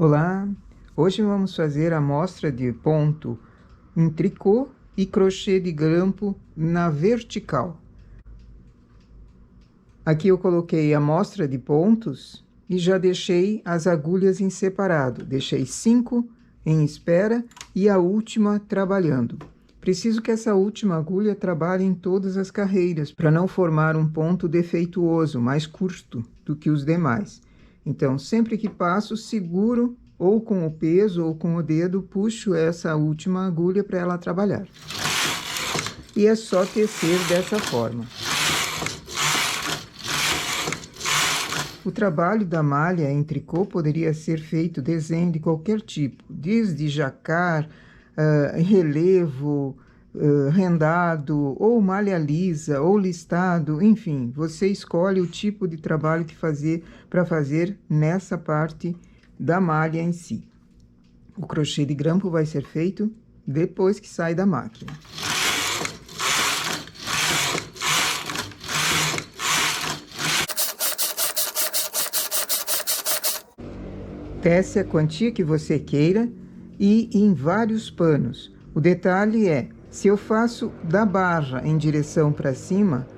Olá, hoje vamos fazer a amostra de ponto em tricô e crochê de grampo na vertical. Aqui eu coloquei a amostra de pontos e já deixei as agulhas em separado. Deixei 5 em espera e a última trabalhando. Preciso que essa última agulha trabalhe em todas as carreiras para não formar um ponto defeituoso, mais curto do que os demais. Então, sempre que passo, seguro ou com o peso ou com o dedo, puxo essa última agulha para ela trabalhar. E é só tecer dessa forma. O trabalho da malha em tricô poderia ser feito desenho de qualquer tipo, desde jacar, relevo, rendado, ou malha lisa, ou listado, enfim, você escolhe o tipo de trabalho para fazer nessa parte da malha em si. O crochê de grampo vai ser feito depois que sai da máquina. Tece a quantia que você queira e em vários panos. O detalhe é, se eu faço da barra em direção para cima,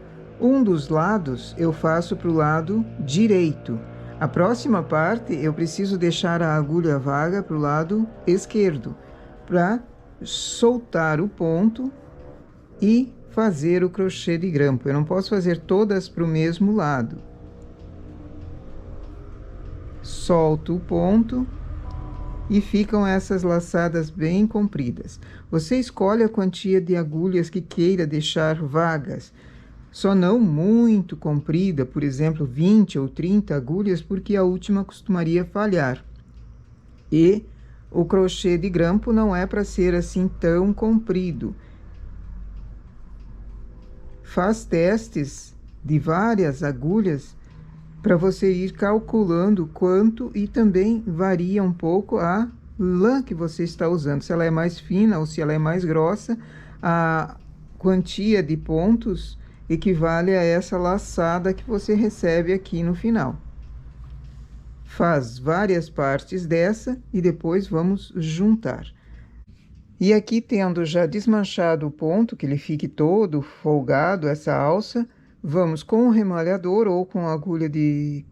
um dos lados eu faço para o lado direito. A próxima parte eu preciso deixar a agulha vaga para o lado esquerdo, para soltar o ponto e fazer o crochê de grampo. Eu não posso fazer todas para o mesmo lado. Solto o ponto e ficam essas laçadas bem compridas. Você escolhe a quantia de agulhas que queira deixar vagas, só não muito comprida, por exemplo, 20 ou 30 agulhas, porque a última costumaria falhar. E o crochê de grampo não é para ser assim tão comprido. Faz testes de várias agulhas para você ir calculando quanto, e também varia um pouco a lã que você está usando. Se ela é mais fina ou se ela é mais grossa, a quantia de pontos equivale a essa laçada que você recebe aqui no final. Faz várias partes dessa e depois vamos juntar. E aqui, tendo já desmanchado o ponto, que ele fique todo folgado, essa alça, vamos com o remalhador ou com a agulha de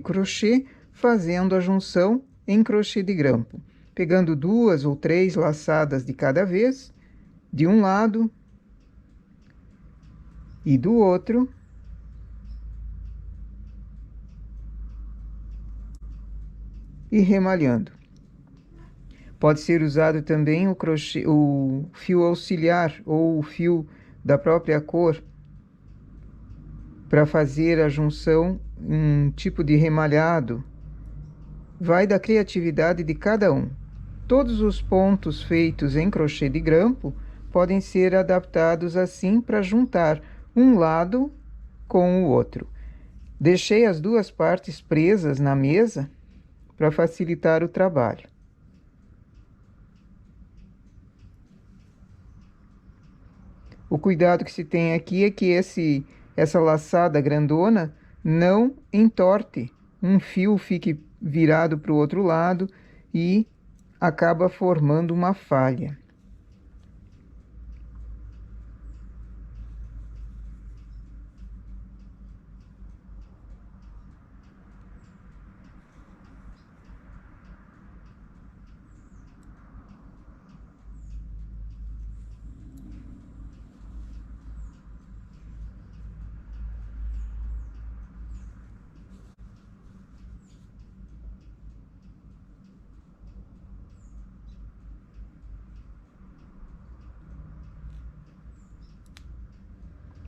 crochê, fazendo a junção em crochê de grampo. Pegando 2 ou 3 laçadas de cada vez, de um lado e do outro. E remalhando. Pode ser usado também o fio auxiliar ou o fio da própria cor para fazer a junção, um tipo de remalhado. Vai da criatividade de cada um. Todos os pontos feitos em crochê de grampo podem ser adaptados assim para juntar um lado com o outro. Deixei as duas partes presas na mesa para facilitar o trabalho. O cuidado que se tem aqui é que essa laçada grandona não entorte. Um fio fique virado para o outro lado e acaba formando uma falha.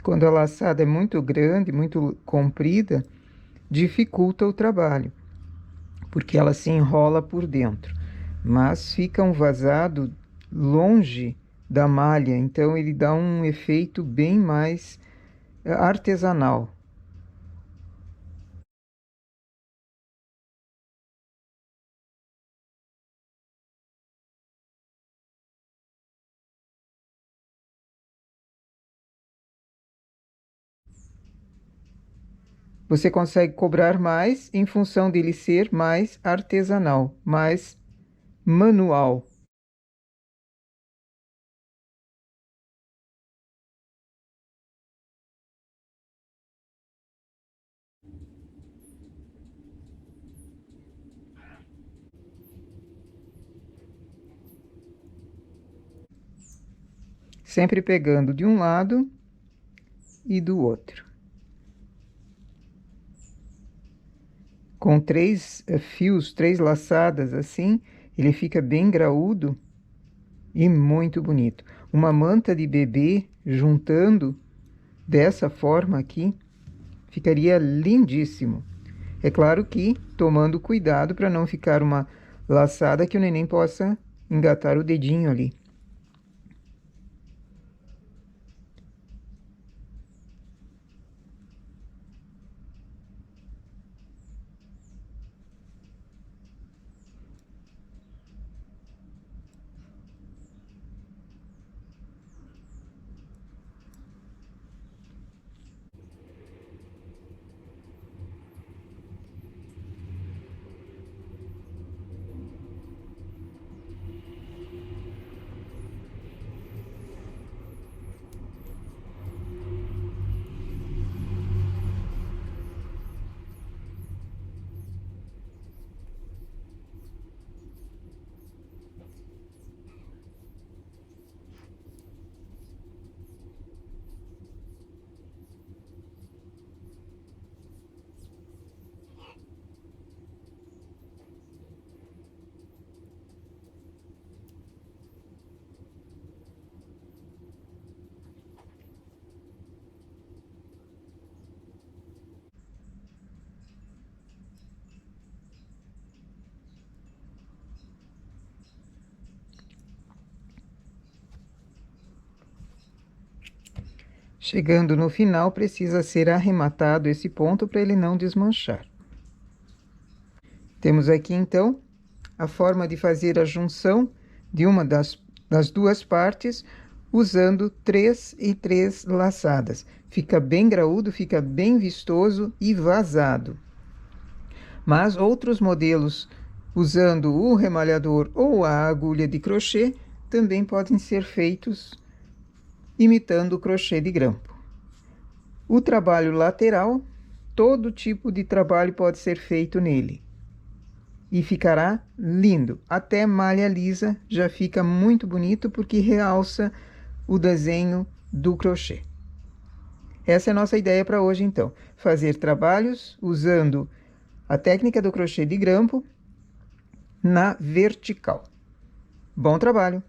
Quando a laçada é muito grande, muito comprida, dificulta o trabalho, porque ela se enrola por dentro. Mas fica um vazado longe da malha, então ele dá um efeito bem mais artesanal. Você consegue cobrar mais em função dele ser mais artesanal, mais manual. Sempre pegando de um lado e do outro. Com 3 fios, 3 laçadas assim, ele fica bem graúdo e muito bonito. Uma manta de bebê juntando dessa forma aqui, ficaria lindíssimo. É claro que tomando cuidado para não ficar uma laçada que o neném possa engatar o dedinho ali. Chegando no final, precisa ser arrematado esse ponto para ele não desmanchar. Temos aqui, então, a forma de fazer a junção de uma das duas partes, usando 3 e 3 laçadas. Fica bem graúdo, fica bem vistoso e vazado. Mas outros modelos, usando o remalhador ou a agulha de crochê, também podem ser feitos imitando o crochê de grampo. O trabalho lateral, todo tipo de trabalho pode ser feito nele. E ficará lindo. Até malha lisa já fica muito bonito porque realça o desenho do crochê. Essa é a nossa ideia para hoje, então. Fazer trabalhos usando a técnica do crochê de grampo na vertical. Bom trabalho!